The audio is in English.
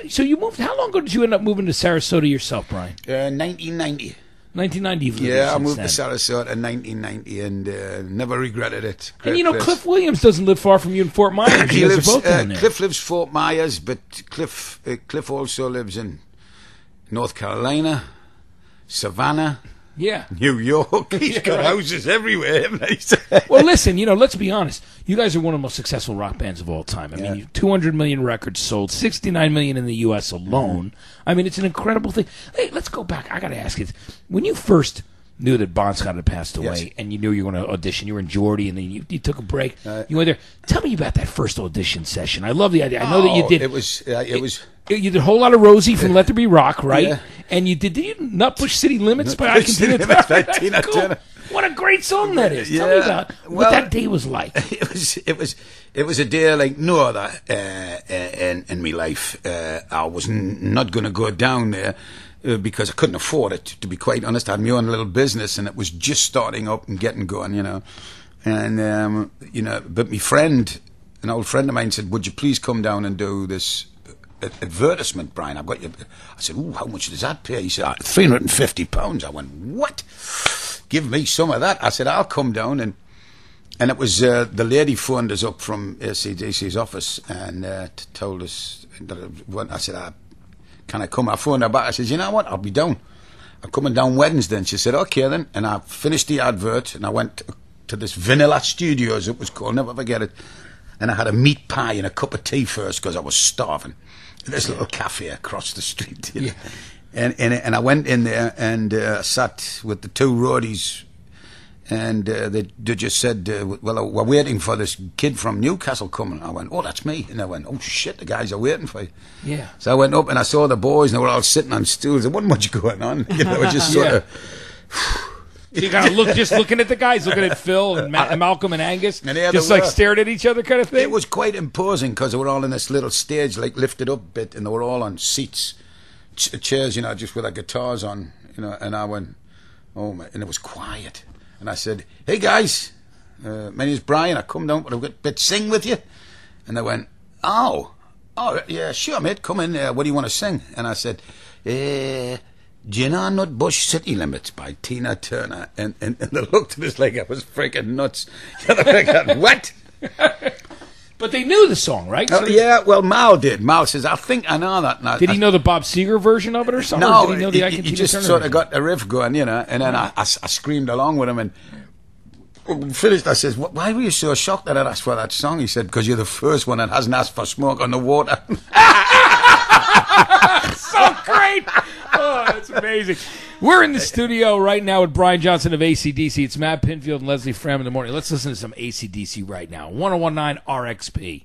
So you moved. How long ago did you end up moving to Sarasota yourself, Brian? 1990. 1990. You've lived Yeah, I since moved then. to Sarasota in 1990 and never regretted it. And Great place. Cliff Williams doesn't live far from you in Fort Myers. He You guys lives. are both down there. Cliff lives Fort Myers, but Cliff also lives in North Carolina, Savannah, Yeah. New York. He's got right. houses everywhere. haven't he? Well, listen, let's be honest. You guys are one of the most successful rock bands of all time. I mean, you 200 million records sold, 69 million in the U.S. alone. I mean, it's an incredible thing. Hey, let's go back. I got to ask you, when you first knew that Bon Scott had passed away, Yes. and you knew you were going to audition, you were in Geordie, and then you took a break. You went there. Tell me about that first audition session. I love the idea. I know that you did. It was. You did a whole lot of Rosie from Let There Be Rock, right? Yeah. And did you not push City Limits by I Push Can City Tina Limits by Turner? Tina That's cool. Turner. What a great song that is. Tell me Yeah. about what Well, that day was like. It was a day like no other in my life. I was not going to go down there because I couldn't afford it. To be quite honest, I had my own little business, and it was just starting up and getting going, And but my friend, an old friend of mine, said, "Would you please come down and do this advertisement, Brian? I've got you." I said, "Ooh, how much does that pay?" He said, £350. I went, "What? Give me some of that." I said, "I'll come down." And it was the lady phoned us up from ACDC's office and told us that I said, "Can I come?" I phoned her back. I said, "You know what? I'll be down. I'm coming down Wednesday." And she said, "Okay then." And I finished the advert and I went to this Vanilla Studios, it was called, never forget it. And I had a meat pie and a cup of tea first because I was starving. This little cafe across the street. Yeah. And I went in there and sat with the two roadies, and they just said, "Well, we're waiting for this kid from Newcastle coming." I went, "Oh, that's me." And I went, "Oh shit, the guys are waiting for you." Yeah. So I went up and I saw the boys, and they were all sitting on stools. There wasn't much going on. It was just sort of. So you kind of looking at the guys, looking at Phil and Malcolm and Angus, And yeah, just they like were. stared at each other kind of thing. It was quite imposing because they were all in this little stage, like lifted up a bit, and they were all on seats, chairs, just with their guitars on, And I went, "Oh my!" And it was quiet. And I said, "Hey guys, my name's Brian. I come down, but I've got a bit sing with you." And they went, "Oh, yeah, sure, mate. Come in. What do you want to sing?" And I said, "Do you know Nutbush City Limits by Tina Turner?" And they looked at us like I was freaking nuts. They were like, "What?" But they knew the song, right? So Yeah, well, Mal did. Mal says, "I think I know that." And Did he know the Bob Seger version of it or something? No, or did he know the I Can he Tina just Turner sort version? of got a riff going, And then I screamed along with him, and when we finished, I says, "Why were you so shocked that I'd asked for that song?" He said, "Because you're the first one that hasn't asked for Smoke on the Water." So great! Oh, that's amazing. We're in the studio right now with Brian Johnson of AC/DC. It's Matt Pinfield and Leslie Fram in the morning. Let's listen to some AC/DC right now. 1019 RXP.